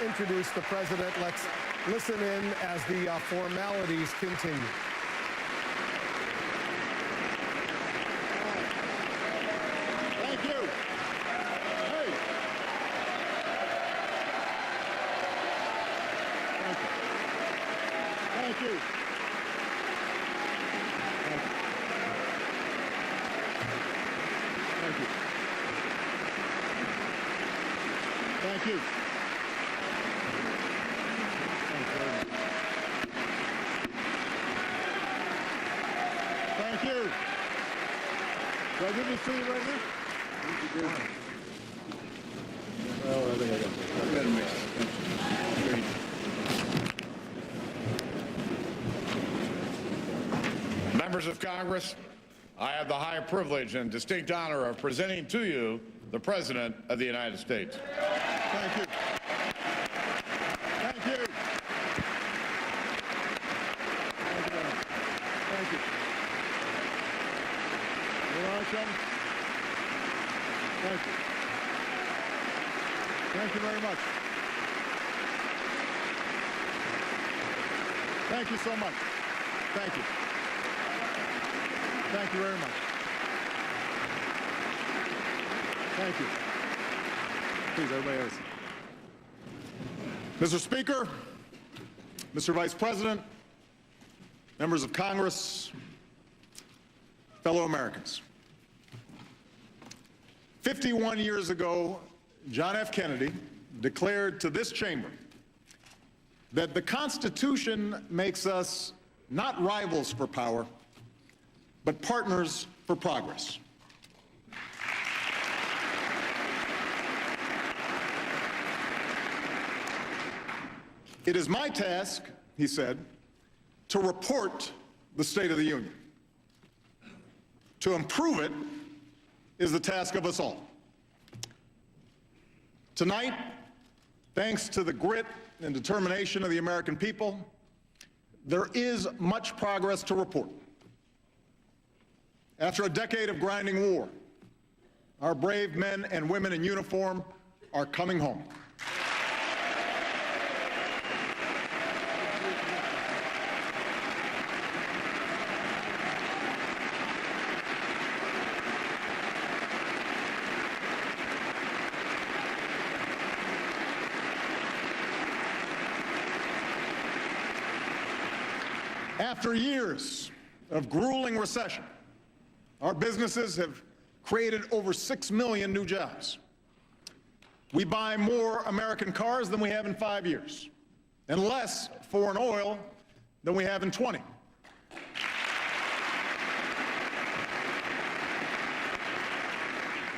Introduce the president. Let's listen in as the formalities continue. Thank you. Hey. Thank you. Thank you. Thank you. Thank you. Thank you. Thank you. Do I give you a seat right here? Oh, I think I got it. Members of Congress, I have the high privilege and distinct honor of presenting to you the President of the United States. Thank you. Thank you. Thank you. You all right, Sean? Thank you. Thank you very much. Thank you so much. Thank you. Thank you very much. Thank you. Please, everybody else. Mr. Speaker, Mr. Vice President, members of Congress, fellow Americans. 51 years ago, John F. Kennedy declared to this chamber that the Constitution makes us not rivals for power, but partners for progress. It is my task, he said, to report the State of the Union. To improve it is the task of us all. Tonight, thanks to the grit and determination of the American people, there is much progress to report. After a decade of grinding war, our brave men and women in uniform are coming home. After years of grueling recession, our businesses have created over 6 million new jobs. We buy more American cars than we have in 5 years, and less foreign oil than we have in 20.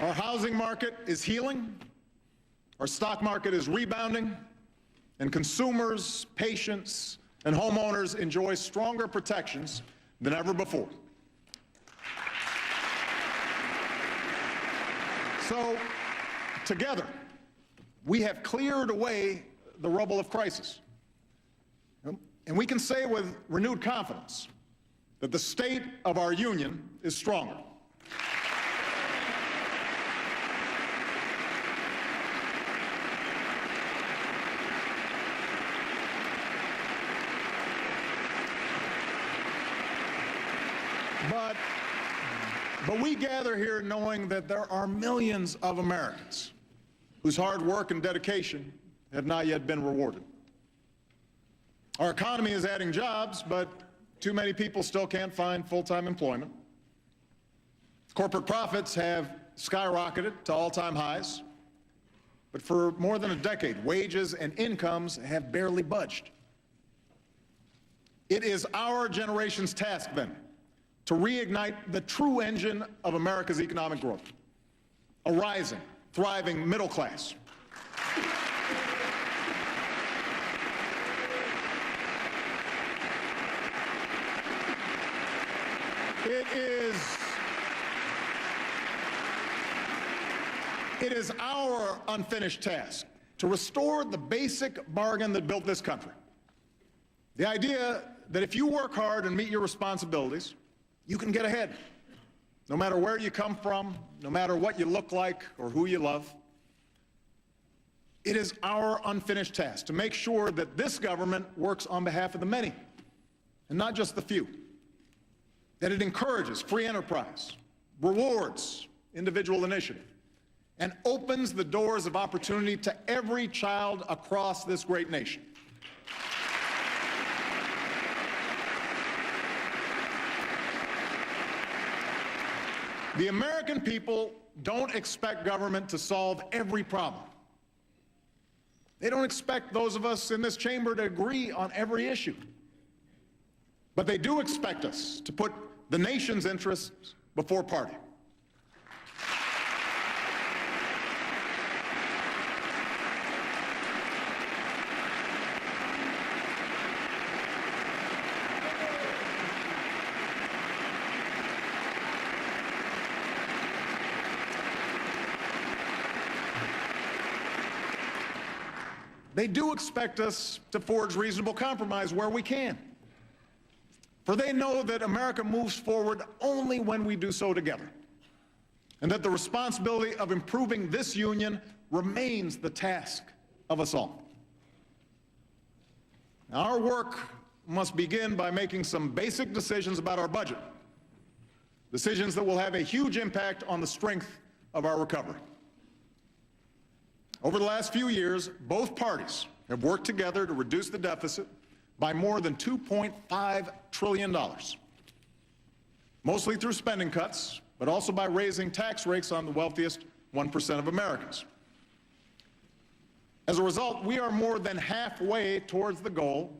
Our housing market is healing, our stock market is rebounding, and consumers, patients, and homeowners enjoy stronger protections than ever before. So, together, we have cleared away the rubble of crisis. And we can say with renewed confidence that the state of our union is stronger. But we gather here knowing that there are millions of Americans whose hard work and dedication have not yet been rewarded. Our economy is adding jobs, but too many people still can't find full-time employment. Corporate profits have skyrocketed to all-time highs, but for more than a decade, wages and incomes have barely budged. It is our generation's task, then, to reignite the true engine of America's economic growth, a rising, thriving middle class. It is our unfinished task to restore the basic bargain that built this country. The idea that if you work hard and meet your responsibilities, you can get ahead, no matter where you come from, no matter what you look like or who you love. It is our unfinished task to make sure that this government works on behalf of the many and not just the few, that it encourages free enterprise, rewards individual initiative, and opens the doors of opportunity to every child across this great nation. The American people don't expect government to solve every problem. They don't expect those of us in this chamber to agree on every issue. But they do expect us to put the nation's interests before party. They do expect us to forge reasonable compromise where we can. For they know that America moves forward only when we do so together, and that the responsibility of improving this union remains the task of us all. Now, our work must begin by making some basic decisions about our budget, decisions that will have a huge impact on the strength of our recovery. Over the last few years, both parties have worked together to reduce the deficit by more than $2.5 trillion, mostly through spending cuts, but also by raising tax rates on the wealthiest 1% of Americans. As a result, we are more than halfway towards the goal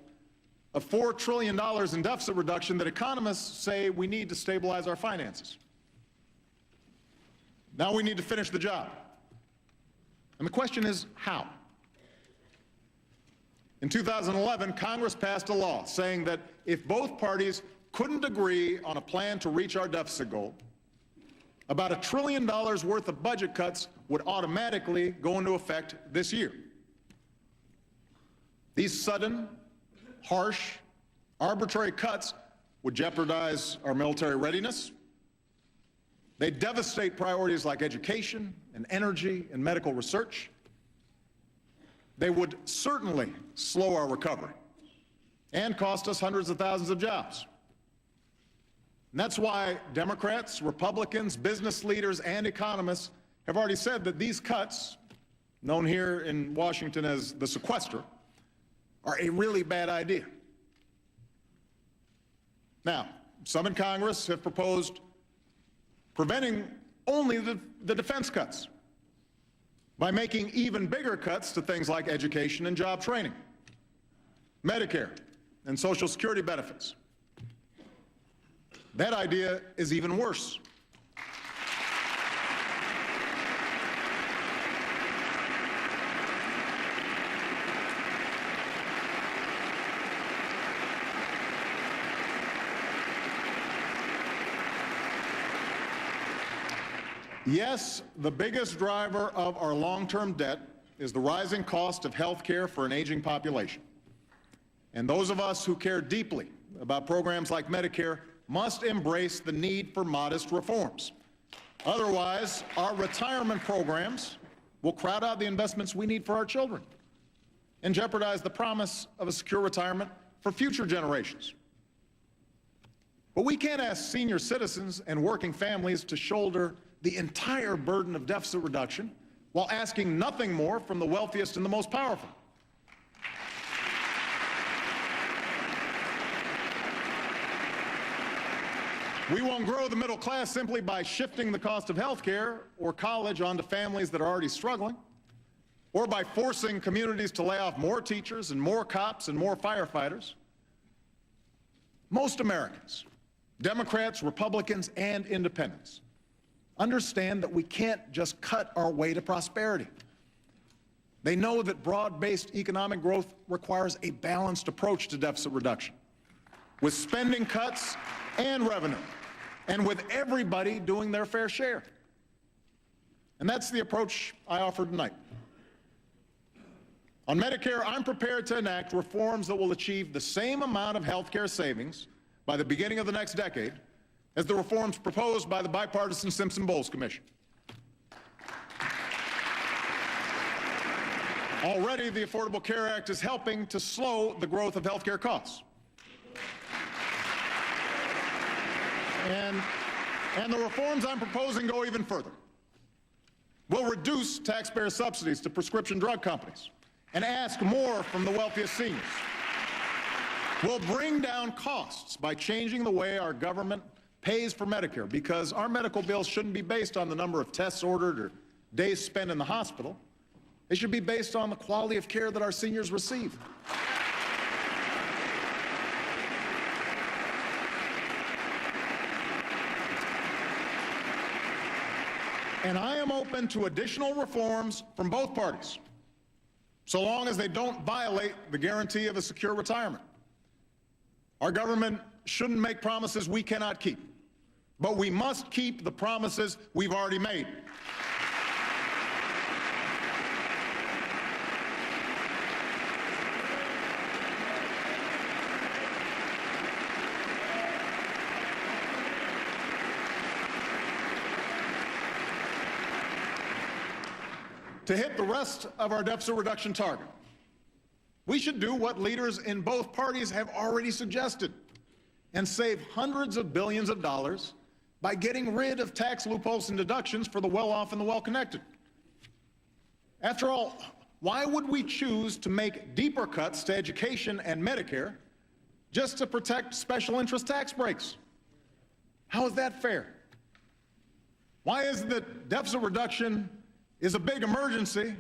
of $4 trillion in deficit reduction that economists say we need to stabilize our finances. Now we need to finish the job. And the question is, how? In 2011, Congress passed a law saying that if both parties couldn't agree on a plan to reach our deficit goal, about $1 trillion worth of budget cuts would automatically go into effect this year. These sudden, harsh, arbitrary cuts would jeopardize our military readiness. They devastate priorities like education and energy and medical research. They would certainly slow our recovery and cost us hundreds of thousands of jobs. And that's why Democrats, Republicans, business leaders, and economists have already said that these cuts, known here in Washington as the sequester, are a really bad idea. Now, some in Congress have proposed preventing only the defense cuts by making even bigger cuts to things like education and job training, Medicare, and Social Security benefits. That idea is even worse. Yes, the biggest driver of our long-term debt is the rising cost of health care for an aging population. And those of us who care deeply about programs like Medicare must embrace the need for modest reforms. Otherwise, our retirement programs will crowd out the investments we need for our children and jeopardize the promise of a secure retirement for future generations. But we can't ask senior citizens and working families to shoulder the entire burden of deficit reduction while asking nothing more from the wealthiest and the most powerful. We won't grow the middle class simply by shifting the cost of health care or college onto families that are already struggling, or by forcing communities to lay off more teachers and more cops and more firefighters. Most Americans, Democrats, Republicans, and independents, understand that we can't just cut our way to prosperity. They know that broad-based economic growth requires a balanced approach to deficit reduction, with spending cuts and revenue, and with everybody doing their fair share. And that's the approach I offer tonight. On Medicare, I'm prepared to enact reforms that will achieve the same amount of health care savings by the beginning of the next decade as the reforms proposed by the bipartisan Simpson-Bowles Commission. Already, the Affordable Care Act is helping to slow the growth of health care costs. And the reforms I'm proposing go even further. We'll reduce taxpayer subsidies to prescription drug companies and ask more from the wealthiest seniors. We'll bring down costs by changing the way our government pays for Medicare, because our medical bills shouldn't be based on the number of tests ordered or days spent in the hospital. They should be based on the quality of care that our seniors receive. And I am open to additional reforms from both parties, so long as they don't violate the guarantee of a secure retirement. Our government shouldn't make promises we cannot keep, but we must keep the promises we've already made. To hit the rest of our deficit reduction target, we should do what leaders in both parties have already suggested and save hundreds of billions of dollars by getting rid of tax loopholes and deductions for the well-off and the well-connected. After all, why would we choose to make deeper cuts to education and Medicare just to protect special interest tax breaks? How is that fair? Why is it that deficit reduction is a big emergency,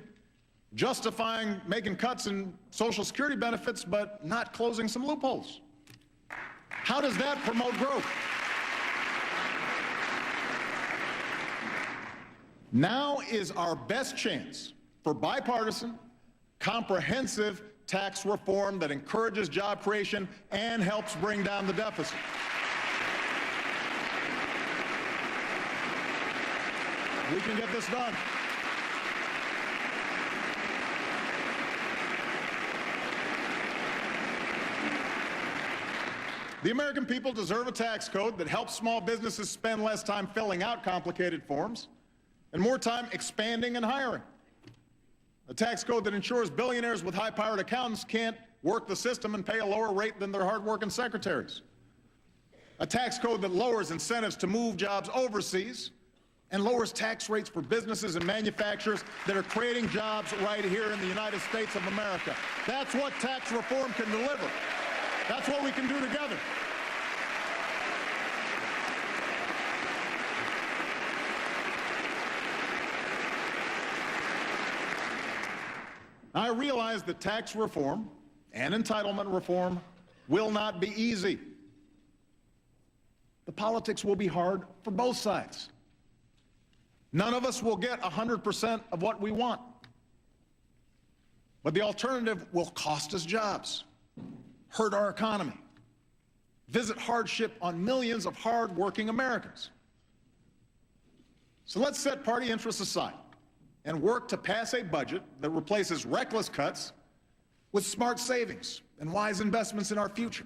justifying making cuts in Social Security benefits but not closing some loopholes? How does that promote growth? Now is our best chance for bipartisan, comprehensive tax reform that encourages job creation and helps bring down the deficit. We can get this done. The American people deserve a tax code that helps small businesses spend less time filling out complicated forms and more time expanding and hiring. A tax code that ensures billionaires with high-powered accountants can't work the system and pay a lower rate than their hard-working secretaries. A tax code that lowers incentives to move jobs overseas and lowers tax rates for businesses and manufacturers that are creating jobs right here in the United States of America. That's what tax reform can deliver. That's what we can do together. I realize that tax reform and entitlement reform will not be easy. The politics will be hard for both sides. None of us will get 100% of what we want. But the alternative will cost us jobs, hurt our economy, visit hardship on millions of hard-working Americans. So let's set party interests aside and work to pass a budget that replaces reckless cuts with smart savings and wise investments in our future.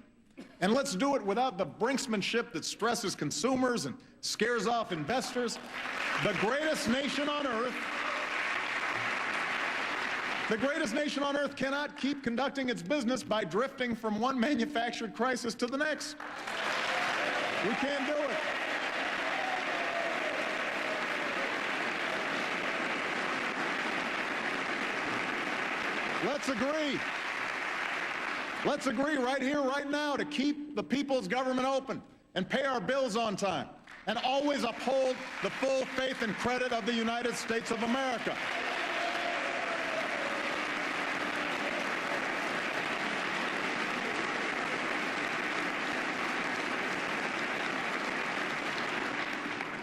And let's do it without the brinksmanship that stresses consumers and scares off investors. The greatest nation on earth cannot keep conducting its business by drifting from one manufactured crisis to the next. We can't do it. Let's agree. Let's agree right here, right now, to keep the people's government open and pay our bills on time and always uphold the full faith and credit of the United States of America.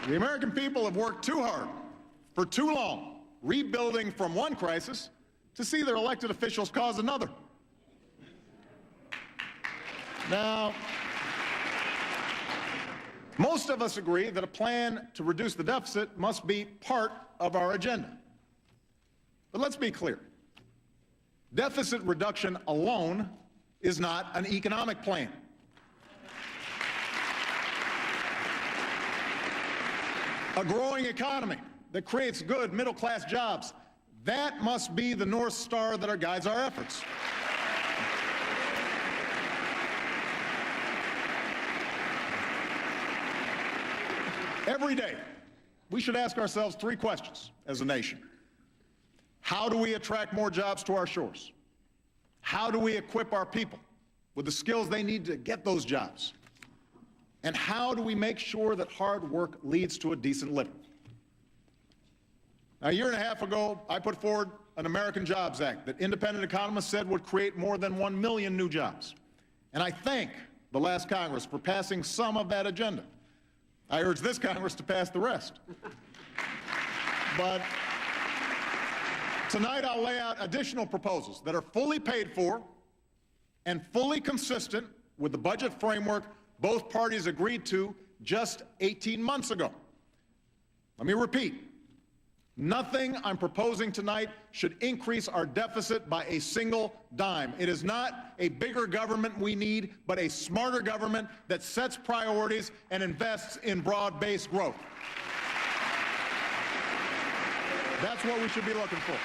The American people have worked too hard for too long, rebuilding from one crisis to see their elected officials cause another. Now, most of us agree that a plan to reduce the deficit must be part of our agenda. But let's be clear. Deficit reduction alone is not an economic plan. A growing economy that creates good middle-class jobs That must be the North Star that guides our efforts. Every day, we should ask ourselves three questions as a nation. How do we attract more jobs to our shores? How do we equip our people with the skills they need to get those jobs? And how do we make sure that hard work leads to a decent living? Now, a year and a half ago, I put forward an American Jobs Act that independent economists said would create more than 1 million new jobs. And I thank the last Congress for passing some of that agenda. I urge this Congress to pass the rest. But tonight I'll lay out additional proposals that are fully paid for and fully consistent with the budget framework both parties agreed to just 18 months ago. Let me repeat. Nothing I'm proposing tonight should increase our deficit by a single dime. It is not a bigger government we need, but a smarter government that sets priorities and invests in broad-based growth. That's what we should be looking for.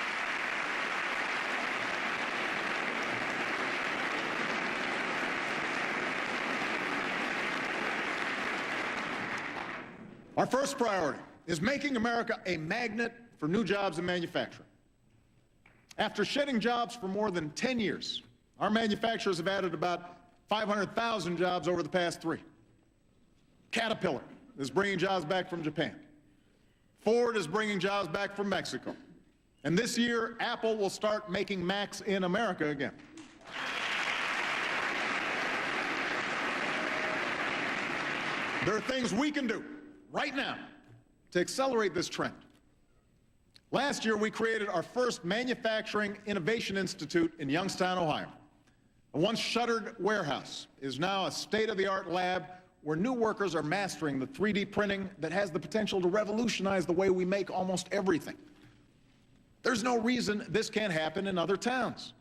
Our first priority is making America a magnet for new jobs in manufacturing. After shedding jobs for more than 10 years, our manufacturers have added about 500,000 jobs over the past 3. Caterpillar is bringing jobs back from Japan. Ford is bringing jobs back from Mexico. And this year, Apple will start making Macs in America again. There are things we can do right now to accelerate this trend. Last year, we created our first Manufacturing Innovation Institute in Youngstown, Ohio. A once shuttered warehouse is now a state-of-the-art lab where new workers are mastering the 3D printing that has the potential to revolutionize the way we make almost everything. There's no reason this can't happen in other towns.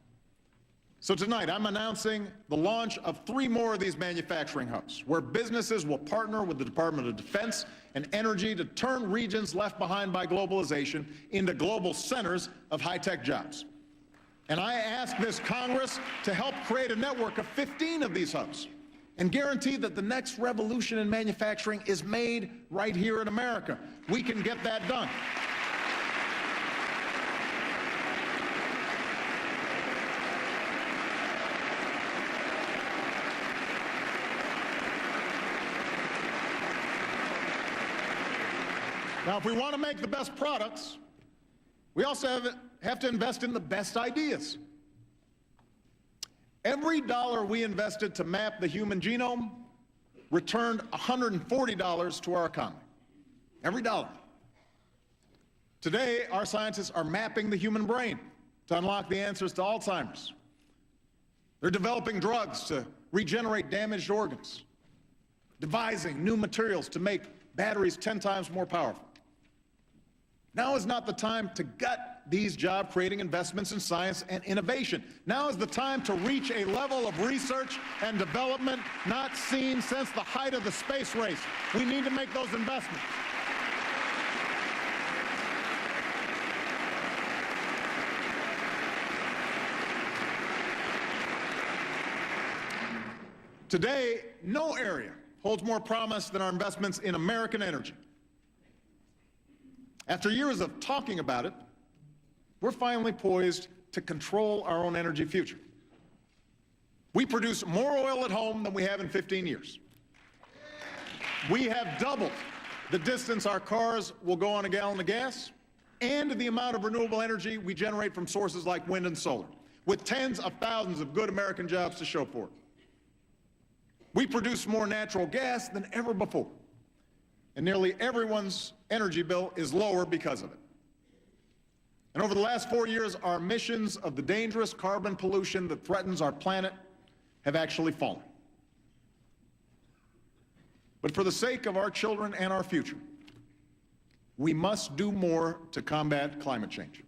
So tonight, I'm announcing the launch of 3 more of these manufacturing hubs, where businesses will partner with the Department of Defense and Energy to turn regions left behind by globalization into global centers of high-tech jobs. And I ask this Congress to help create a network of 15 of these hubs and guarantee that the next revolution in manufacturing is made right here in America. We can get that done. Now, if we want to make the best products, we also have to invest in the best ideas. Every dollar we invested to map the human genome returned $140 to our economy. Every dollar. Today, our scientists are mapping the human brain to unlock the answers to Alzheimer's. They're developing drugs to regenerate damaged organs, devising new materials to make batteries 10 times more powerful. Now is not the time to gut these job-creating investments in science and innovation. Now is the time to reach a level of research and development not seen since the height of the space race. We need to make those investments. Today, no area holds more promise than our investments in American energy. After years of talking about it, we're finally poised to control our own energy future. We produce more oil at home than we have in 15 years. We have doubled the distance our cars will go on a gallon of gas and the amount of renewable energy we generate from sources like wind and solar, with tens of thousands of good American jobs to show for it. We produce more natural gas than ever before, and nearly everyone's energy bill is lower because of it. And over the last 4 years, our emissions of the dangerous carbon pollution that threatens our planet have actually fallen. But for the sake of our children and our future, we must do more to combat climate change.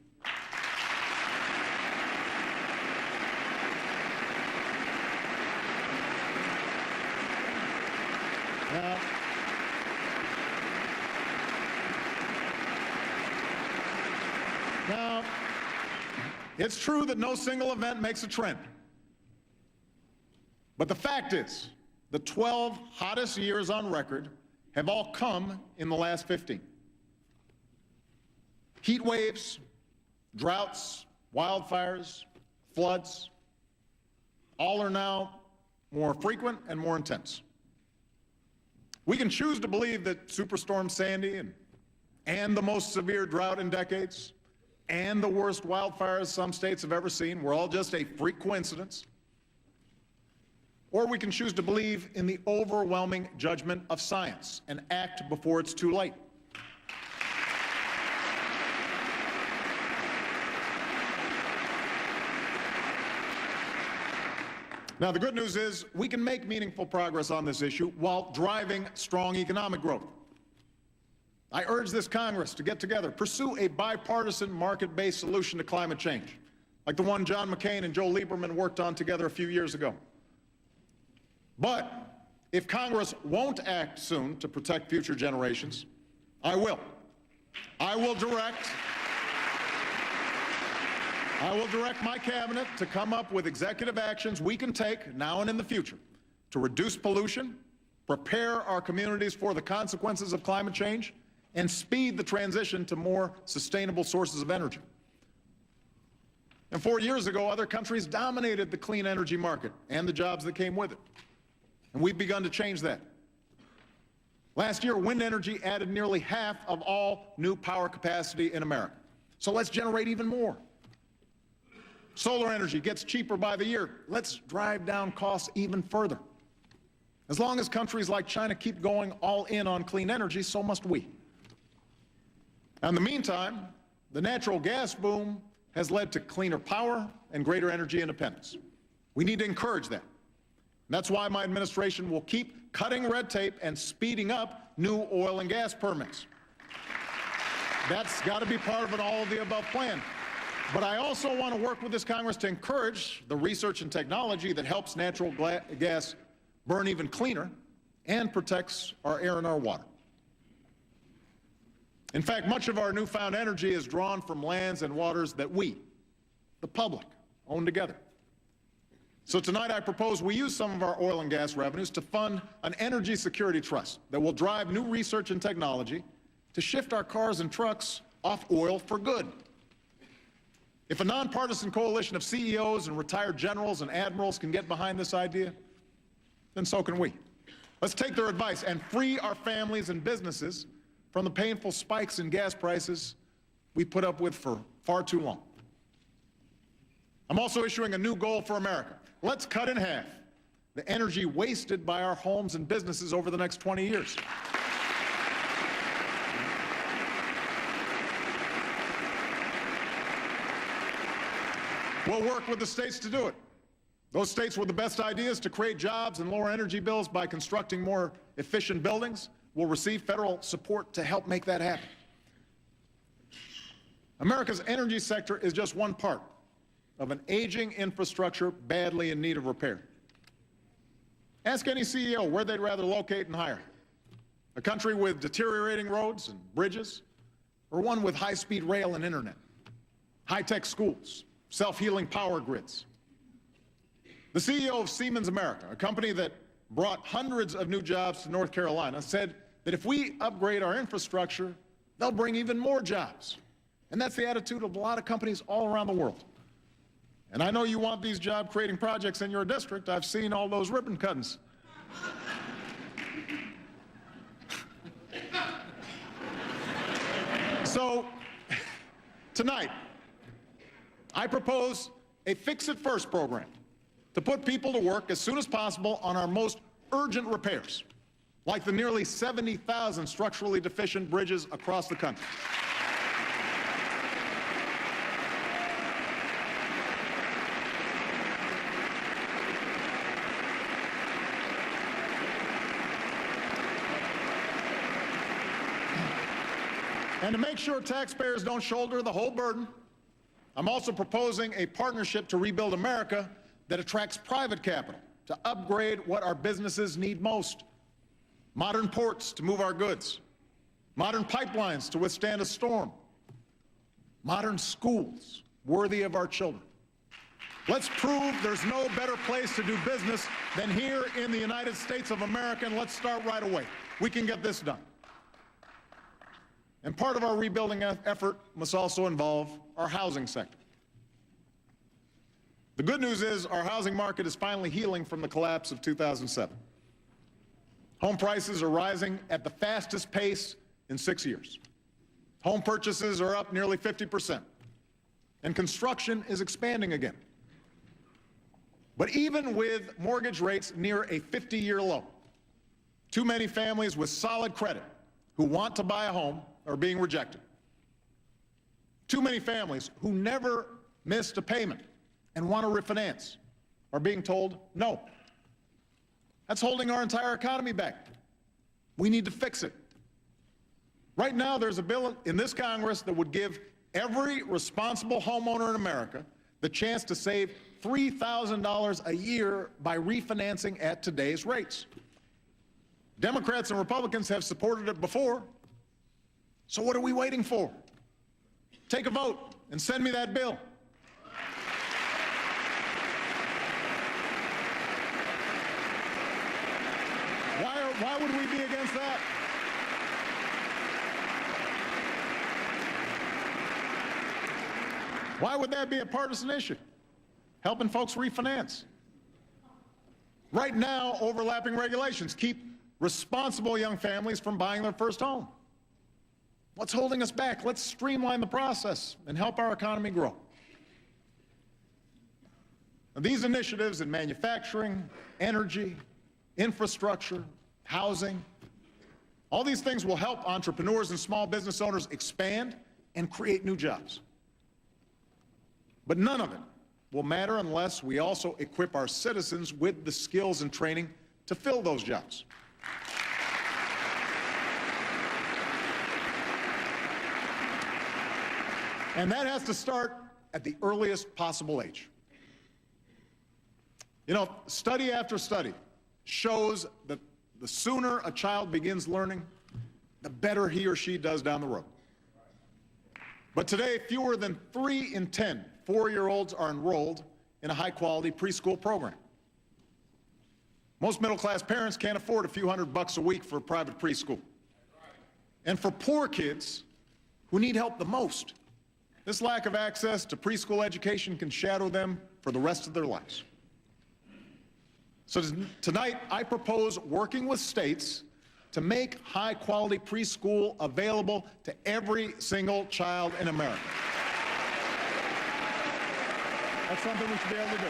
Now, It's true that no single event makes a trend. But the fact is, the 12 hottest years on record have all come in the last 15. Heat waves, droughts, wildfires, floods, all are now more frequent and more intense. We can choose to believe that Superstorm Sandy and the most severe drought in decades and the worst wildfires some states have ever seen were all just a freak coincidence. Or we can choose to believe in the overwhelming judgment of science and act before it's too late. Now, the good news is we can make meaningful progress on this issue while driving strong economic growth. I urge this Congress to get together, pursue a bipartisan market-based solution to climate change, like the one John McCain and Joe Lieberman worked on together a few years ago. But if Congress won't act soon to protect future generations, I will. I will direct my cabinet to come up with executive actions we can take now and in the future to reduce pollution, prepare our communities for the consequences of climate change, and speed the transition to more sustainable sources of energy. And 4 years ago, other countries dominated the clean energy market and the jobs that came with it. And we've begun to change that. Last year, wind energy added nearly half of all new power capacity in America. So let's generate even more. Solar energy gets cheaper by the year. Let's drive down costs even further. As long as countries like China keep going all in on clean energy, so must we. In the meantime, the natural gas boom has led to cleaner power and greater energy independence. We need to encourage that. And that's why my administration will keep cutting red tape and speeding up new oil and gas permits. That's got to be part of an all-of-the-above plan. But I also want to work with this Congress to encourage the research and technology that helps natural gas burn even cleaner and protects our air and our water. In fact, much of our newfound energy is drawn from lands and waters that we, the public, own together. So tonight I propose we use some of our oil and gas revenues to fund an energy security trust that will drive new research and technology to shift our cars and trucks off oil for good. If a nonpartisan coalition of CEOs and retired generals and admirals can get behind this idea, then so can we. Let's take their advice and free our families and businesses from the painful spikes in gas prices we put up with for far too long. I'm also issuing a new goal for America. Let's cut in half the energy wasted by our homes and businesses over the next 20 years. We'll work with the states to do it. Those states with the best ideas to create jobs and lower energy bills by constructing more efficient buildings will receive federal support to help make that happen. America's energy sector is just one part of an aging infrastructure badly in need of repair. Ask any CEO where they'd rather locate and hire. A country with deteriorating roads and bridges, or one with high-speed rail and internet, high-tech schools, self-healing power grids. The CEO of Siemens America, a company that brought hundreds of new jobs to North Carolina, said that if we upgrade our infrastructure, they'll bring even more jobs. And that's the attitude of a lot of companies all around the world. And I know you want these job-creating projects in your district. I've seen all those ribbon cuttings. So, tonight, I propose a Fix-It-First program to put people to work as soon as possible on our most urgent repairs, like the nearly 70,000 structurally deficient bridges across the country. And to make sure taxpayers don't shoulder the whole burden, I'm also proposing a partnership to rebuild America that attracts private capital to upgrade what our businesses need most. Modern ports to move our goods, modern pipelines to withstand a storm, modern schools, worthy of our children. Let's prove there's no better place to do business than here in the United States of America, and let's start right away. We can get this done. And part of our rebuilding effort must also involve our housing sector. The good news is our housing market is finally healing from the collapse of 2007. Home prices are rising at the fastest pace in 6 years. Home purchases are up nearly 50%, and construction is expanding again. But even with mortgage rates near a 50-year low, too many families with solid credit who want to buy a home are being rejected. Too many families who never missed a payment and want to refinance are being told no. That's holding our entire economy back. We need to fix it. Right now, there's a bill in this Congress that would give every responsible homeowner in America the chance to save $3,000 a year by refinancing at today's rates. Democrats and Republicans have supported it before, so what are we waiting for? Take a vote and send me that bill. Why would we be against that? Why would that be a partisan issue? Helping folks refinance. Right now, overlapping regulations keep responsible young families from buying their first home. What's holding us back? Let's streamline the process and help our economy grow. Now, these initiatives in manufacturing, energy, infrastructure, housing, all these things will help entrepreneurs and small business owners expand and create new jobs. But none of it will matter unless we also equip our citizens with the skills and training to fill those jobs. And that has to start at the earliest possible age. You know, study after study shows that the sooner a child begins learning, the better he or she does down the road. But today, fewer than 3 in 10 4-year-olds are enrolled in a high-quality preschool program. Most middle-class parents can't afford a few $100 a week for a private preschool. And for poor kids who need help the most, this lack of access to preschool education can shadow them for the rest of their lives. So tonight, I propose working with states to make high-quality preschool available to every single child in America. That's something we should be able to do.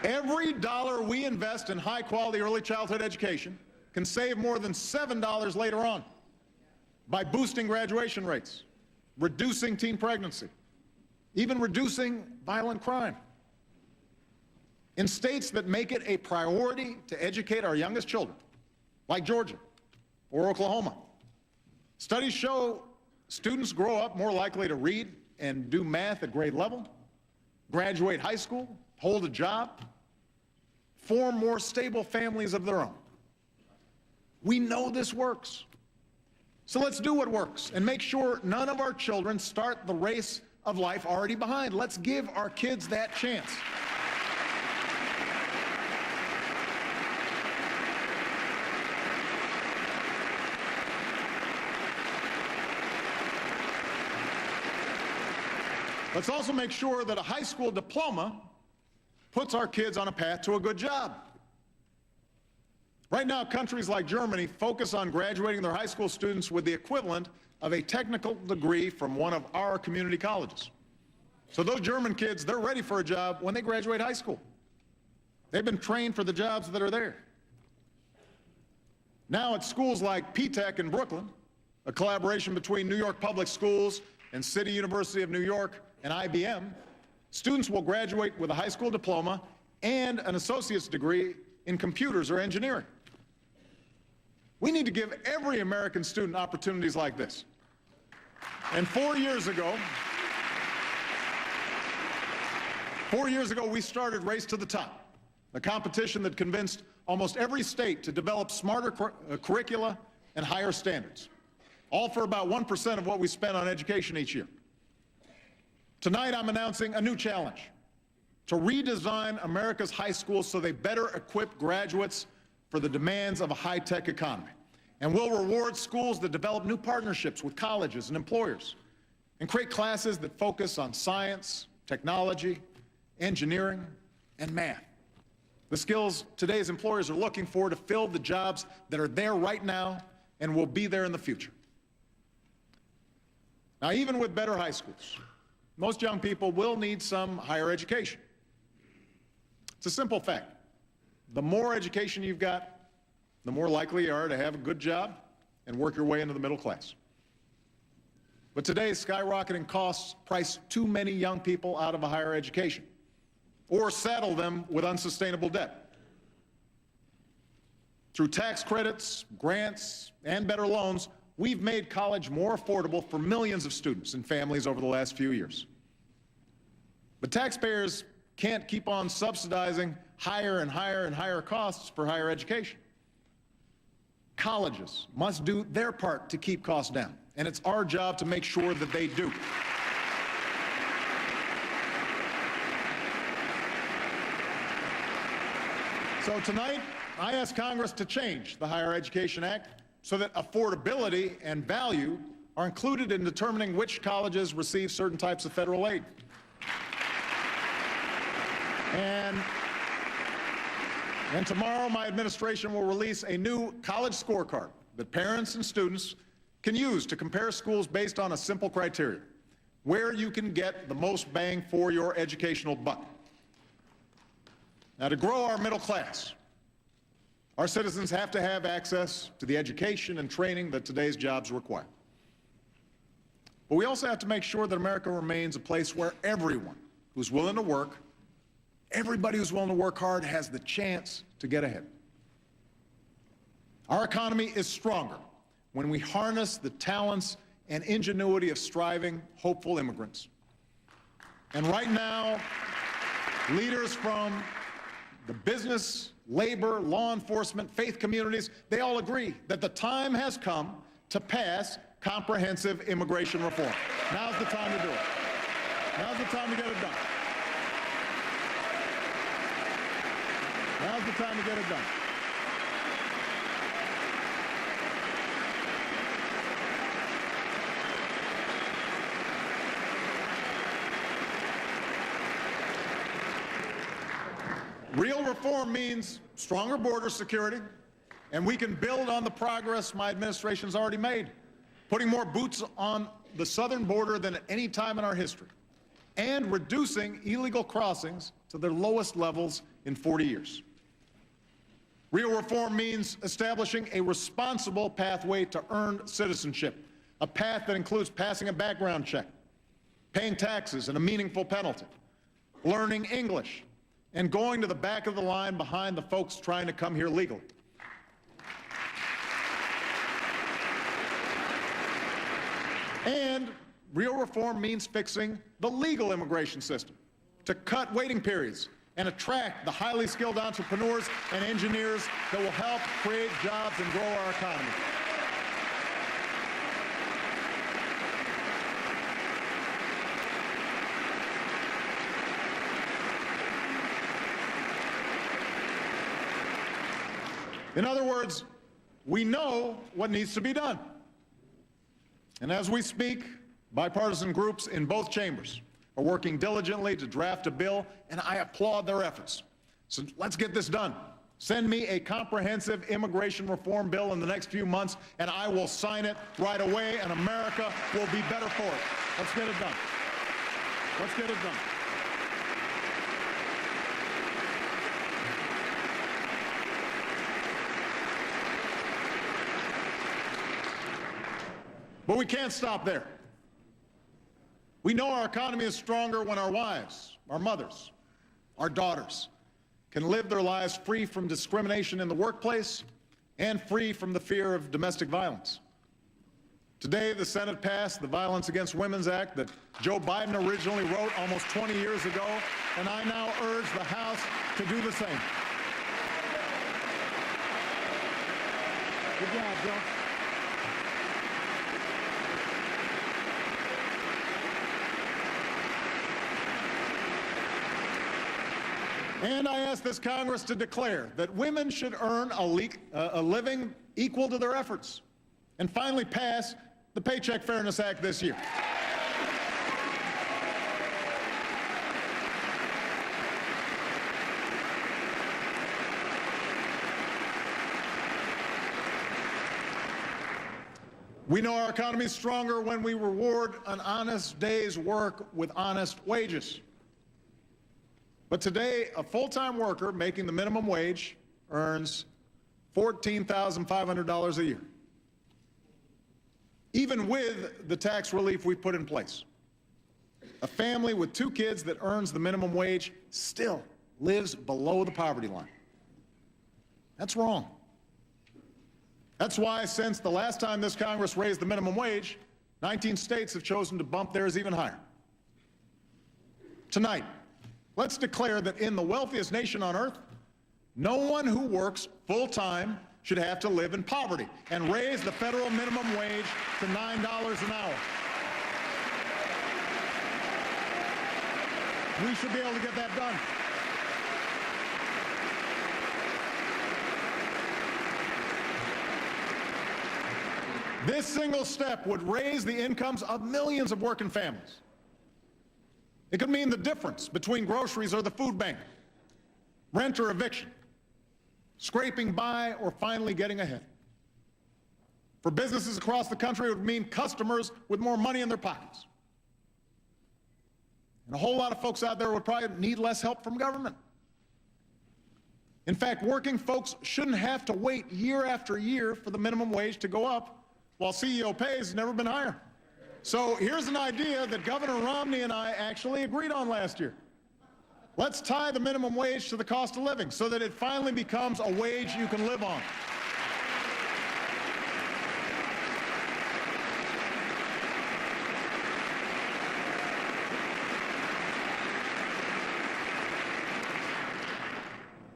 Every dollar we invest in high-quality early childhood education can save more than $7 later on by boosting graduation rates, reducing teen pregnancy, even reducing violent crime. In states that make it a priority to educate our youngest children, like Georgia or Oklahoma, studies show students grow up more likely to read and do math at grade level, graduate high school, hold a job, form more stable families of their own. We know this works. So let's do what works and make sure none of our children start the race of life already behind. Let's give our kids that chance. Let's also make sure that a high school diploma puts our kids on a path to a good job. Right now, countries like Germany focus on graduating their high school students with the equivalent of a technical degree from one of our community colleges. So those German kids, they're ready for a job when they graduate high school. They've been trained for the jobs that are there. Now at schools like P-TECH in Brooklyn, a collaboration between New York Public Schools and City University of New York and IBM, students will graduate with a high school diploma and an associate's degree in computers or engineering. We need to give every American student opportunities like this. And 4 years ago, 4 years ago, we started Race to the Top, a competition that convinced almost every state to develop smarter curricula and higher standards, all for about 1% of what we spend on education each year. Tonight, I'm announcing a new challenge: to redesign America's high schools so they better equip graduates for the demands of a high-tech economy. And we'll reward schools that develop new partnerships with colleges and employers, and create classes that focus on science, technology, engineering, and math. The skills today's employers are looking for to fill the jobs that are there right now and will be there in the future. Now, even with better high schools, most young people will need some higher education. It's a simple fact. The more education you've got, the more likely you are to have a good job and work your way into the middle class. But today's skyrocketing costs price too many young people out of a higher education, or saddle them with unsustainable debt. Through tax credits, grants, and better loans, we've made college more affordable for millions of students and families over the last few years. But taxpayers can't keep on subsidizing higher and higher and higher costs for higher education. Colleges must do their part to keep costs down, and it's our job to make sure that they do. So tonight, I ask Congress to change the Higher Education Act so that affordability and value are included in determining which colleges receive certain types of federal aid. And tomorrow, my administration will release a new college scorecard that parents and students can use to compare schools based on a simple criteria: where you can get the most bang for your educational buck. Now, to grow our middle class, our citizens have to have access to the education and training that today's jobs require. But we also have to make sure that America remains a place where everyone who's willing to work, everybody who's willing to work hard, has the chance to get ahead. Our economy is stronger when we harness the talents and ingenuity of striving, hopeful immigrants. And right now, leaders from the business, labor, law enforcement, faith communities, they all agree that the time has come to pass comprehensive immigration reform. Now's the time to do it. Now's the time to get it done. Now's the time to get it done. Real reform means stronger border security, and we can build on the progress my administration's already made, putting more boots on the southern border than at any time in our history, and reducing illegal crossings to their lowest levels in 40 years. Real reform means establishing a responsible pathway to earned citizenship, a path that includes passing a background check, paying taxes and a meaningful penalty, learning English, and going to the back of the line behind the folks trying to come here legally. And real reform means fixing the legal immigration system to cut waiting periods and attract the highly skilled entrepreneurs and engineers that will help create jobs and grow our economy. In other words, we know what needs to be done. And as we speak, bipartisan groups in both chambers are working diligently to draft a bill, and I applaud their efforts. So let's get this done. Send me a comprehensive immigration reform bill in the next few months, and I will sign it right away, and America will be better for it. Let's get it done. Let's get it done. But we can't stop there. We know our economy is stronger when our wives, our mothers, our daughters can live their lives free from discrimination in the workplace and free from the fear of domestic violence. Today, the Senate passed the Violence Against Women's Act that Joe Biden originally wrote almost 20 years ago, and I now urge the House to do the same. Good job, Joe. And I ask this Congress to declare that women should earn a living equal to their efforts, and finally pass the Paycheck Fairness Act this year. We know our economy is stronger when we reward an honest day's work with honest wages. But today, a full-time worker making the minimum wage earns $14,500 a year, even with the tax relief we put in place. A family with 2 kids that earns the minimum wage still lives below the poverty line. That's wrong. That's why, since the last time this Congress raised the minimum wage, 19 states have chosen to bump theirs even higher. Tonight, let's declare that in the wealthiest nation on earth, no one who works full-time should have to live in poverty, and raise the federal minimum wage to $9 an hour. We should be able to get that done. This single step would raise the incomes of millions of working families. It could mean the difference between groceries or the food bank, rent or eviction, scraping by or finally getting ahead. For businesses across the country, it would mean customers with more money in their pockets. And a whole lot of folks out there would probably need less help from government. In fact, working folks shouldn't have to wait year after year for the minimum wage to go up, while CEO pay has never been higher. So here's an idea that Governor Romney and I actually agreed on last year. Let's tie the minimum wage to the cost of living so that it finally becomes a wage you can live on.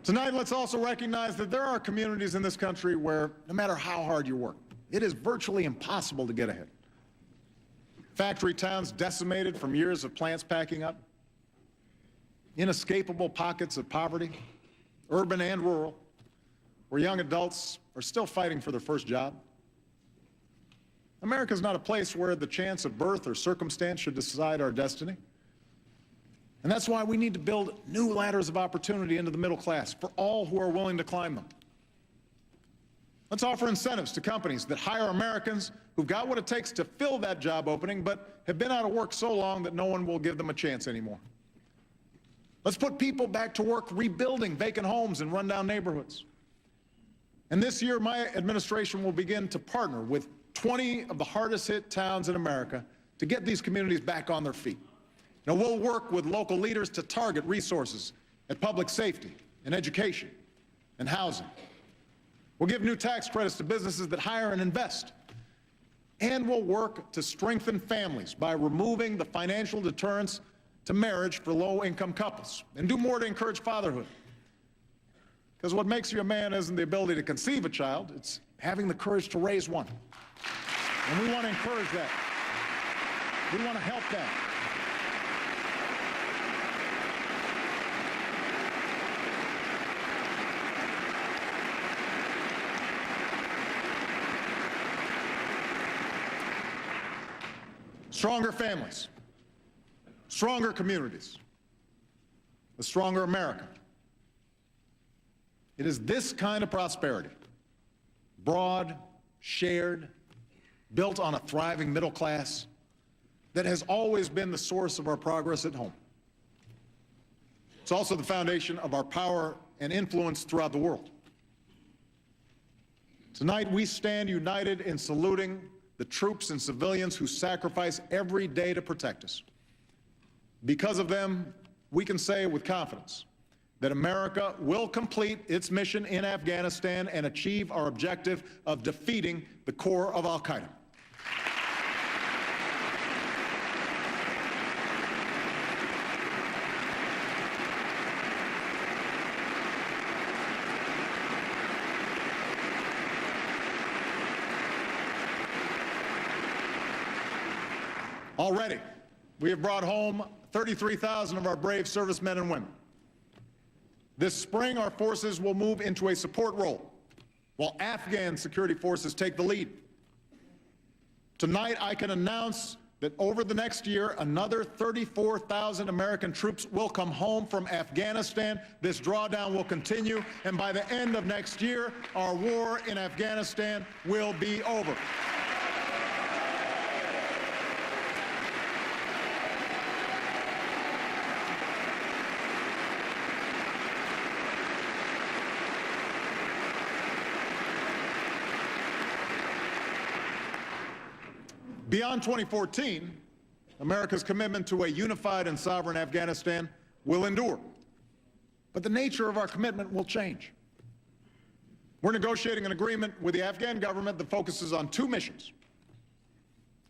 Tonight, let's also recognize that there are communities in this country where, no matter how hard you work, it is virtually impossible to get ahead. Factory towns decimated from years of plants packing up, inescapable pockets of poverty, urban and rural, where young adults are still fighting for their first job. America is not a place where the chance of birth or circumstance should decide our destiny. And that's why we need to build new ladders of opportunity into the middle class for all who are willing to climb them. Let's offer incentives to companies that hire Americans who've got what it takes to fill that job opening, but have been out of work so long that no one will give them a chance anymore. Let's put people back to work rebuilding vacant homes in rundown neighborhoods. And this year, my administration will begin to partner with 20 of the hardest hit towns in America to get these communities back on their feet. Now, we'll work with local leaders to target resources at public safety and education and housing. We'll give new tax credits to businesses that hire and invest. And we'll work to strengthen families by removing the financial deterrents to marriage for low-income couples, and do more to encourage fatherhood. Because what makes you a man isn't the ability to conceive a child, it's having the courage to raise one. And we want to encourage that. We want to help that. Stronger families, stronger communities, a stronger America. It is this kind of prosperity, broad, shared, built on a thriving middle class, that has always been the source of our progress at home. It's also the foundation of our power and influence throughout the world. Tonight, we stand united in saluting the troops and civilians who sacrifice every day to protect us. Because of them, we can say with confidence that America will complete its mission in Afghanistan and achieve our objective of defeating the core of al-Qaeda. Already, we have brought home 33,000 of our brave servicemen and women. This spring, our forces will move into a support role, while Afghan security forces take the lead. Tonight, I can announce that over the next year, another 34,000 American troops will come home from Afghanistan. This drawdown will continue, and by the end of next year, our war in Afghanistan will be over. Beyond 2014, America's commitment to a unified and sovereign Afghanistan will endure. But the nature of our commitment will change. We're negotiating an agreement with the Afghan government that focuses on two missions: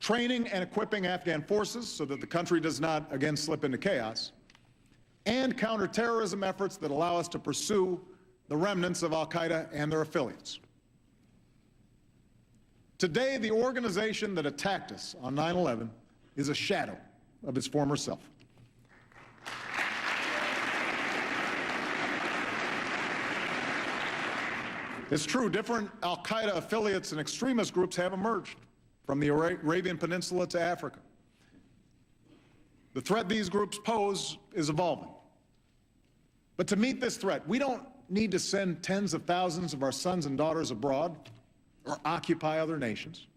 training and equipping Afghan forces so that the country does not again slip into chaos, and counterterrorism efforts that allow us to pursue the remnants of al-Qaeda and their affiliates. Today, the organization that attacked us on 9/11 is a shadow of its former self. It's true, different al-Qaeda affiliates and extremist groups have emerged from the Arabian Peninsula to Africa. The threat these groups pose is evolving. But to meet this threat, we don't need to send tens of thousands of our sons and daughters abroad or occupy other nations.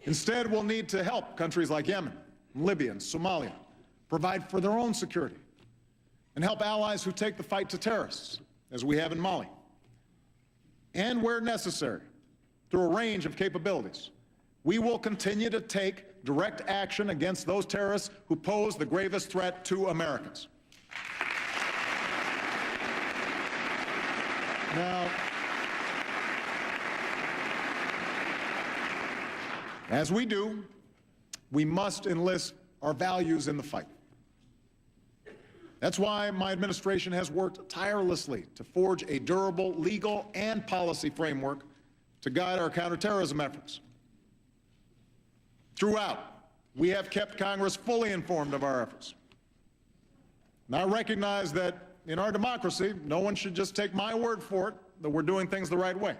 Instead, we'll need to help countries like Yemen, Libya, and Somalia provide for their own security, and help allies who take the fight to terrorists, as we have in Mali. And where necessary, through a range of capabilities, we will continue to take direct action against those terrorists who pose the gravest threat to Americans. Now, as we do, we must enlist our values in the fight. That's why my administration has worked tirelessly to forge a durable legal and policy framework to guide our counterterrorism efforts. Throughout, we have kept Congress fully informed of our efforts. And I recognize that in our democracy, no one should just take my word for it that we're doing things the right way.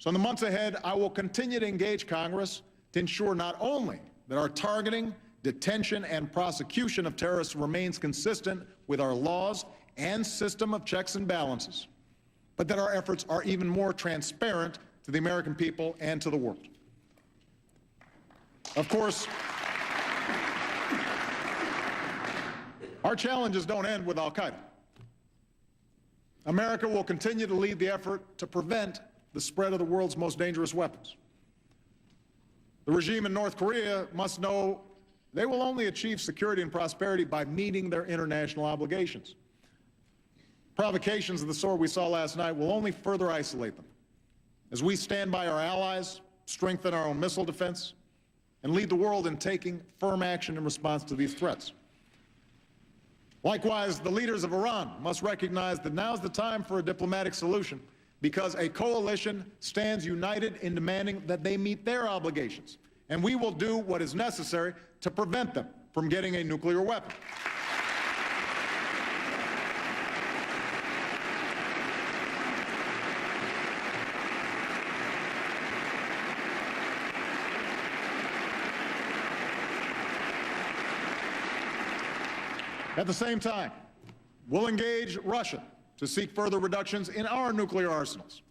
So in the months ahead, I will continue to engage Congress to ensure not only that our targeting, detention, and prosecution of terrorists remains consistent with our laws and system of checks and balances, but that our efforts are even more transparent to the American people and to the world. Of course, our challenges don't end with al-Qaeda. America will continue to lead the effort to prevent the spread of the world's most dangerous weapons. The regime in North Korea must know they will only achieve security and prosperity by meeting their international obligations. Provocations of the sort we saw last night will only further isolate them, as we stand by our allies, strengthen our own missile defense, and lead the world in taking firm action in response to these threats. Likewise, the leaders of Iran must recognize that now's the time for a diplomatic solution, because a coalition stands united in demanding that they meet their obligations, and we will do what is necessary to prevent them from getting a nuclear weapon. At the same time, we'll engage Russia to seek further reductions in our nuclear arsenals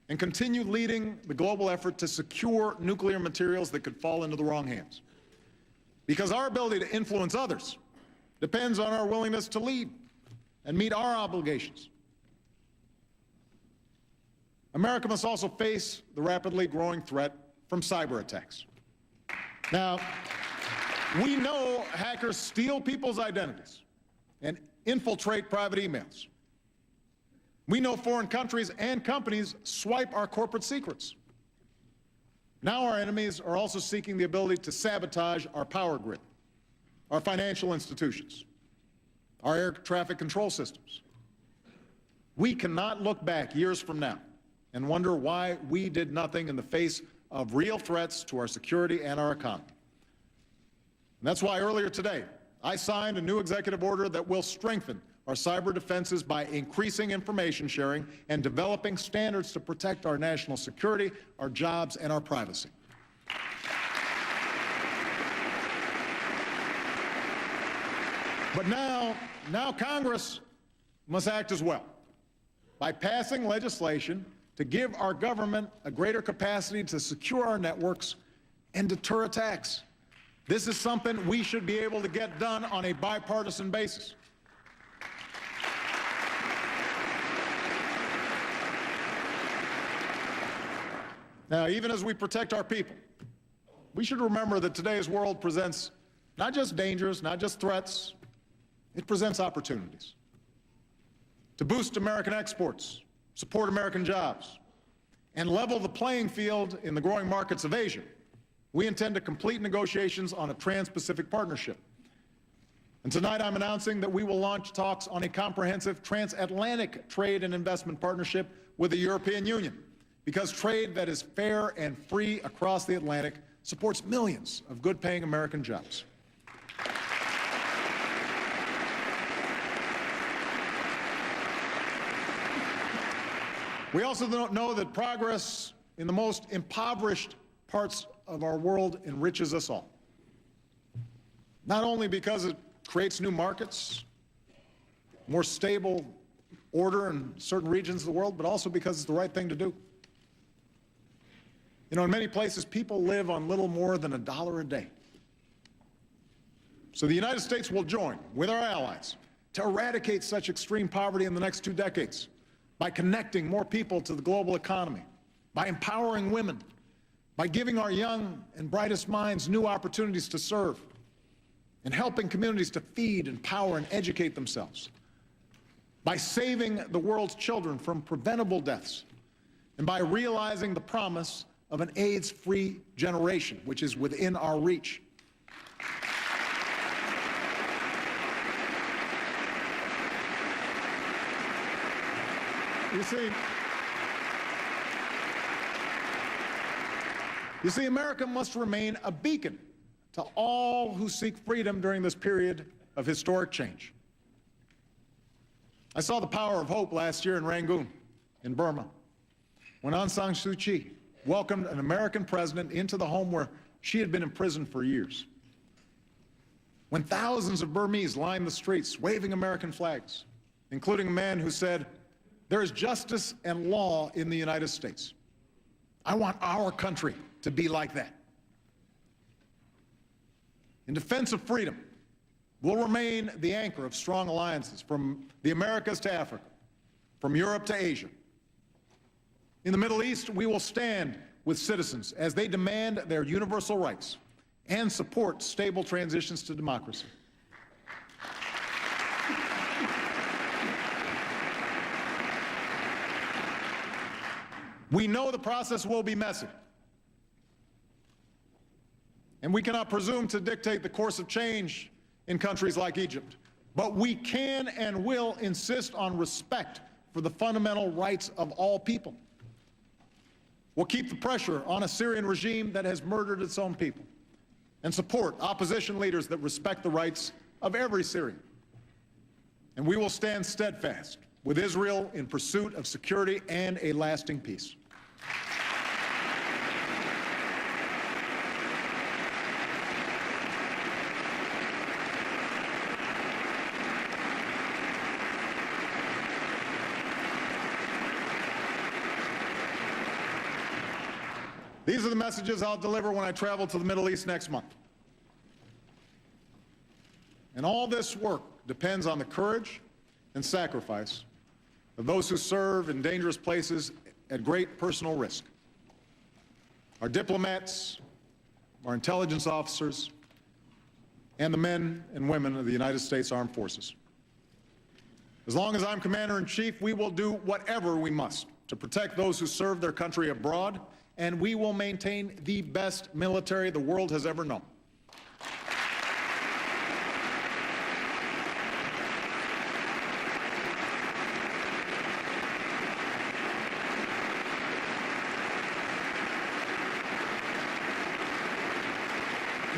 and continue leading the global effort to secure nuclear materials that could fall into the wrong hands. Because our ability to influence others depends on our willingness to lead and meet our obligations. America must also face the rapidly growing threat from cyber attacks. Now, we know hackers steal people's identities and infiltrate private emails. We know foreign countries and companies swipe our corporate secrets. Now our enemies are also seeking the ability to sabotage our power grid, our financial institutions, our air traffic control systems. We cannot look back years from now and wonder why we did nothing in the face of real threats to our security and our economy. And that's why earlier today, I signed a new executive order that will strengthen our cyber defenses by increasing information sharing and developing standards to protect our national security, our jobs, and our privacy. But now Congress must act as well by passing legislation to give our government a greater capacity to secure our networks and deter attacks. This is something we should be able to get done on a bipartisan basis. Now, even as we protect our people, we should remember that today's world presents not just dangers, not just threats, it presents opportunities to boost American exports, support American jobs, and level the playing field in the growing markets of Asia. We intend to complete negotiations on a Trans-Pacific Partnership. And tonight I'm announcing that we will launch talks on a comprehensive transatlantic trade and investment partnership with the European Union, because trade that is fair and free across the Atlantic supports millions of good-paying American jobs. We also know that progress in the most impoverished parts of our world enriches us all. Not only because it creates new markets, more stable order in certain regions of the world, but also because it's the right thing to do. You know, in many places, people live on little more than $1 a day. So the United States will join with our allies to eradicate such extreme poverty in the next 2 decades by connecting more people to the global economy, by empowering women, by giving our young and brightest minds new opportunities to serve, and helping communities to feed, empower, and educate themselves, by saving the world's children from preventable deaths, and by realizing the promise of an AIDS-free generation, which is within our reach. You see, America must remain a beacon to all who seek freedom during this period of historic change. I saw the power of hope last year in Rangoon, in Burma, when Aung San Suu Kyi welcomed an American president into the home where she had been imprisoned for years. When thousands of Burmese lined the streets waving American flags, including a man who said, "There is justice and law in the United States. I want our country to be like that." In defense of freedom, we'll remain the anchor of strong alliances from the Americas to Africa, from Europe to Asia. In the Middle East, we will stand with citizens as they demand their universal rights and support stable transitions to democracy. We know the process will be messy, and we cannot presume to dictate the course of change in countries like Egypt, but we can and will insist on respect for the fundamental rights of all people. We'll keep the pressure on a Syrian regime that has murdered its own people and support opposition leaders that respect the rights of every Syrian. And we will stand steadfast with Israel in pursuit of security and a lasting peace. These are the messages I'll deliver when I travel to the Middle East next month. And all this work depends on the courage and sacrifice of those who serve in dangerous places at great personal risk. Our diplomats, our intelligence officers, and the men and women of the United States Armed Forces. As long as I'm Commander-in-Chief, we will do whatever we must to protect those who serve their country abroad, and we will maintain the best military the world has ever known.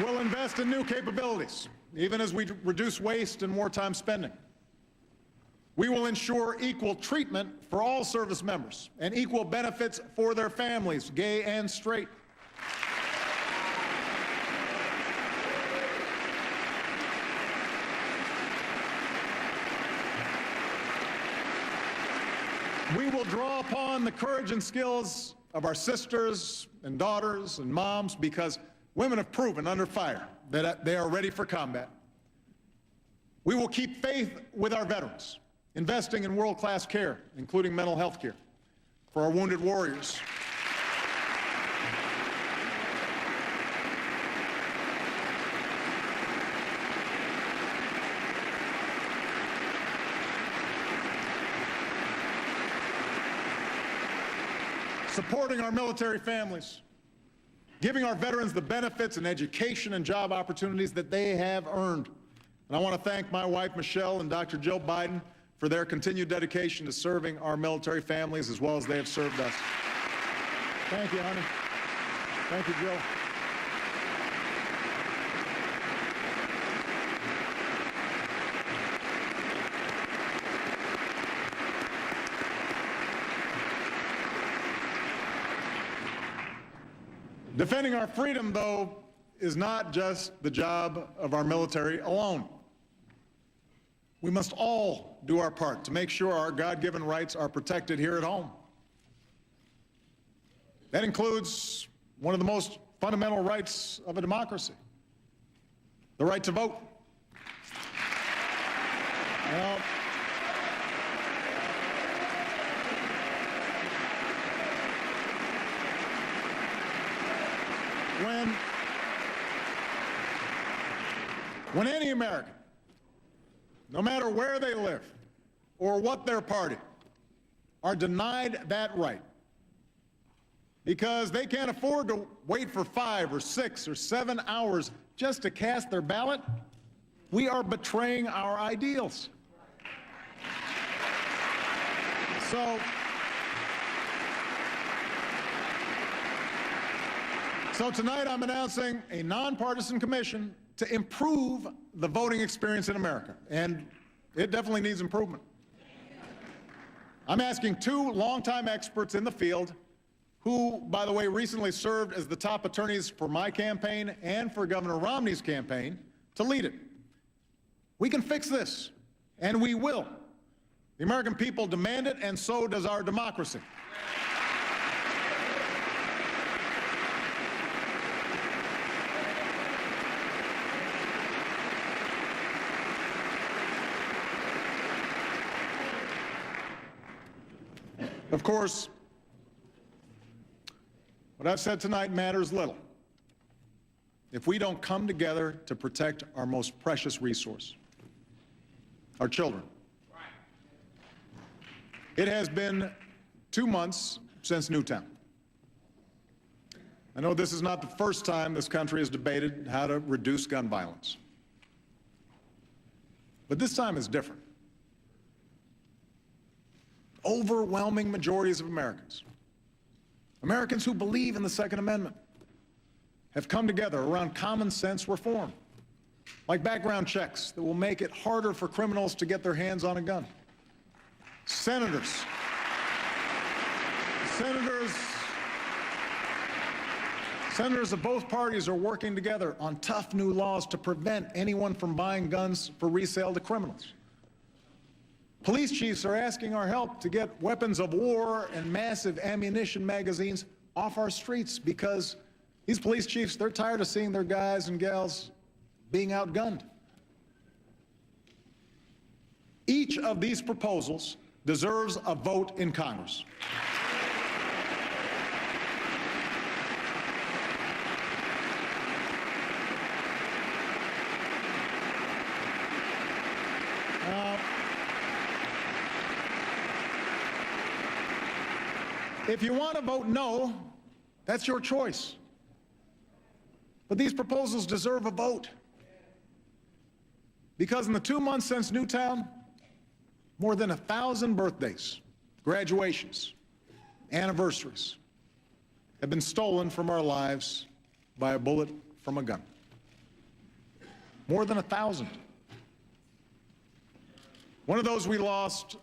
We'll invest in new capabilities, even as we reduce waste and wartime spending. We will ensure equal treatment for all service members and equal benefits for their families, gay and straight. We will draw upon the courage and skills of our sisters and daughters and moms, because women have proven under fire that they are ready for combat. We will keep faith with our veterans, investing in world-class care, including mental health care, for our wounded warriors. Supporting our military families, giving our veterans the benefits and education and job opportunities that they have earned. And I want to thank my wife, Michelle, and Dr. Jill Biden for their continued dedication to serving our military families as well as they have served us. Thank you, honey. Thank you, Jill. Defending our freedom, though, is not just the job of our military alone. We must all do our part to make sure our God-given rights are protected here at home. That includes one of the most fundamental rights of a democracy, the right to vote. Now, when any American, no matter where they live or what their party, are denied that right because they can't afford to wait for 5 or 6 or 7 hours just to cast their ballot, we are betraying our ideals. So tonight I'm announcing a nonpartisan commission to improve the voting experience in America, and it definitely needs improvement. I'm asking 2 longtime experts in the field who, by the way, recently served as the top attorneys for my campaign and for Governor Romney's campaign, to lead it. We can fix this, and we will. The American people demand it, and so does our democracy. Of course, what I've said tonight matters little if we don't come together to protect our most precious resource, our children. It has been 2 months since Newtown. I know this is not the first time this country has debated how to reduce gun violence, but this time is different. Overwhelming majorities of Americans who believe in the Second Amendment, have come together around common sense reform, like background checks that will make it harder for criminals to get their hands on a gun. Senators of both parties are working together on tough new laws to prevent anyone from buying guns for resale to criminals. Police chiefs are asking our help to get weapons of war and massive ammunition magazines off our streets because these police chiefs, they're tired of seeing their guys and gals being outgunned. Each of these proposals deserves a vote in Congress. If you want to vote no, that's your choice. But these proposals deserve a vote. Because in the 2 months since Newtown, more than 1,000 birthdays, graduations, anniversaries have been stolen from our lives by a bullet from a gun. more than 1,000. One of those we lost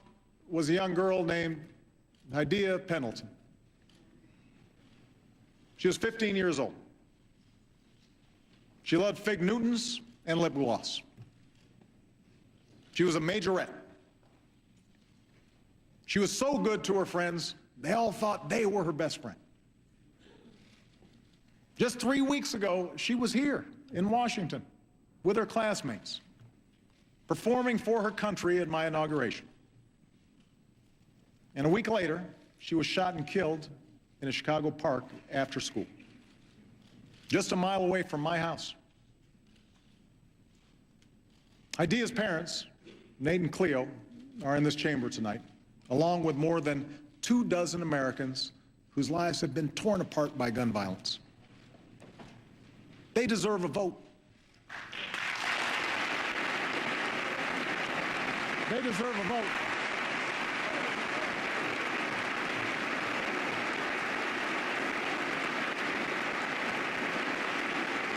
was a young girl named Hadiya Pendleton. She was 15 years old. She loved fig Newtons and lip gloss. She was a majorette. She was so good to her friends, they all thought they were her best friend. Just 3 weeks ago, she was here in Washington with her classmates, performing for her country at my inauguration. And a week later, she was shot and killed in a Chicago park after school, just a mile away from my house. Hadiya's parents, Nate and Cleo, are in this chamber tonight, along with more than 24 Americans whose lives have been torn apart by gun violence. They deserve a vote. They deserve a vote.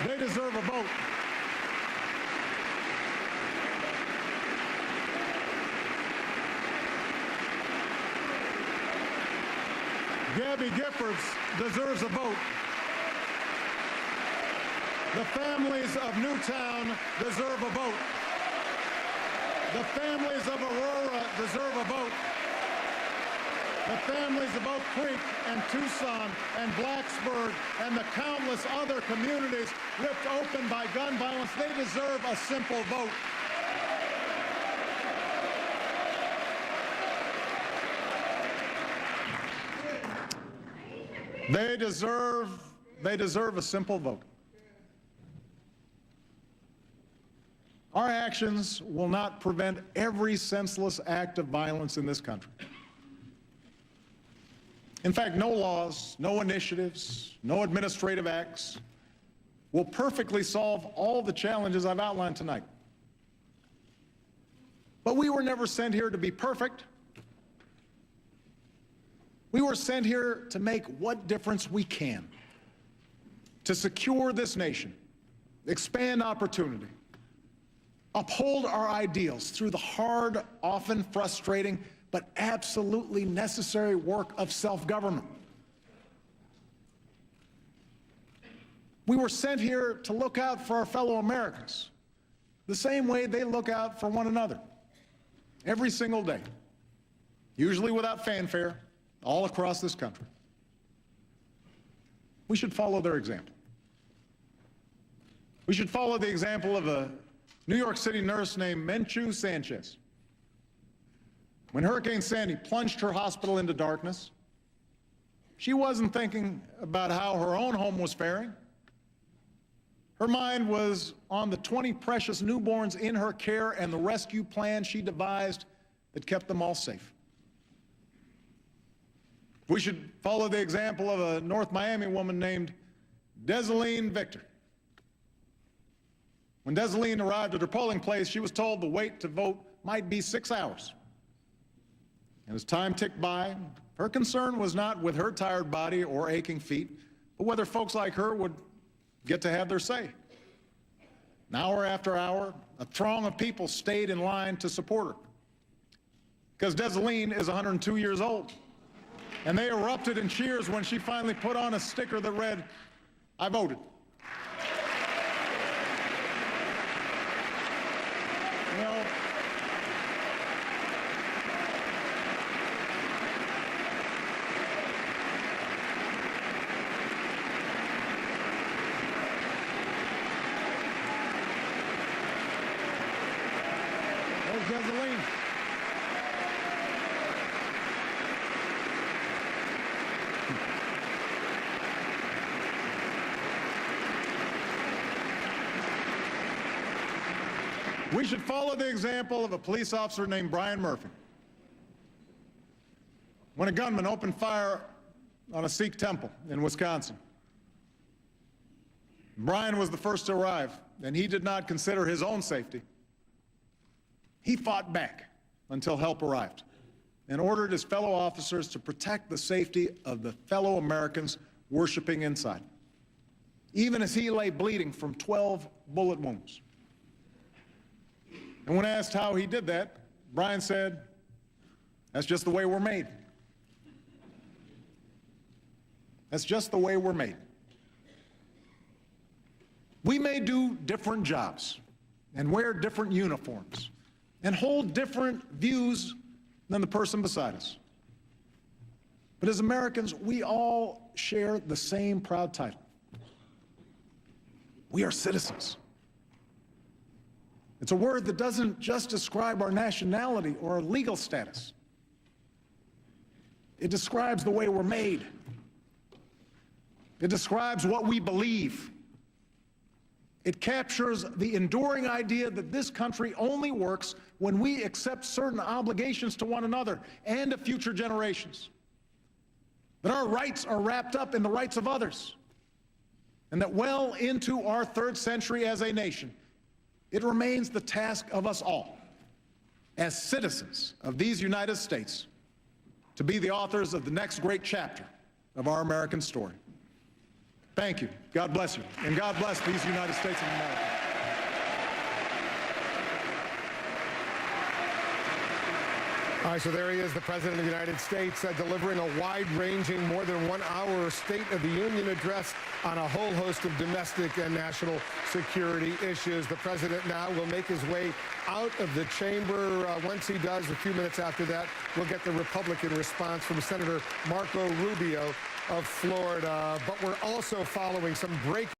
They deserve a vote. Gabby Giffords deserves a vote. The families of Newtown deserve a vote. The families of Aurora deserve a vote. The families of Oak Creek and Tucson and Blacksburg and the countless other communities ripped open by gun violence, they deserve a simple vote. They deserve a simple vote. Our actions will not prevent every senseless act of violence in this country. In fact, no laws, no initiatives, no administrative acts will perfectly solve all the challenges I've outlined tonight. But we were never sent here to be perfect. We were sent here to make what difference we can, to secure this nation, expand opportunity, uphold our ideals through the hard, often frustrating, but absolutely necessary work of self-government. We were sent here to look out for our fellow Americans, the same way they look out for one another, every single day, usually without fanfare, all across this country. We should follow their example. We should follow the example of a New York City nurse named Menchu Sanchez. When Hurricane Sandy plunged her hospital into darkness, she wasn't thinking about how her own home was faring. Her mind was on the 20 precious newborns in her care and the rescue plan she devised that kept them all safe. We should follow the example of a North Miami woman named Desaline Victor. When Desaline arrived at her polling place, she was told the wait to vote might be 6 hours. And as time ticked by, her concern was not with her tired body or aching feet, but whether folks like her would get to have their say. And hour after hour, a throng of people stayed in line to support her. Because Desaline is 102 years old. And they erupted in cheers when she finally put on a sticker that read, "I voted." You know, there's Desaline. We should follow the example of a police officer named Brian Murphy. When a gunman opened fire on a Sikh temple in Wisconsin, Brian was the first to arrive, and he did not consider his own safety. He fought back until help arrived and ordered his fellow officers to protect the safety of the fellow Americans worshiping inside, even as he lay bleeding from 12 bullet wounds. And when asked how he did that, Brian said, "That's just the way we're made. That's just the way we're made." We may do different jobs and wear different uniforms and hold different views than the person beside us. But as Americans, we all share the same proud title. We are citizens. It's a word that doesn't just describe our nationality or our legal status. It describes the way we're made. It describes what we believe. It captures the enduring idea that this country only works when we accept certain obligations to one another and to future generations. That our rights are wrapped up in the rights of others. And that well into our third century as a nation, it remains the task of us all, as citizens of these United States, to be the authors of the next great chapter of our American story. Thank you. God bless you. And God bless these United States of America. All right, so there he is, the President of the United States, delivering a wide-ranging, more than 1 hour State of the Union address on a whole host of domestic and national security issues. The President now will make his way out of the chamber. Once he does, a few minutes after that, we'll get the Republican response from Senator Marco Rubio of Florida. But we're also following some breaking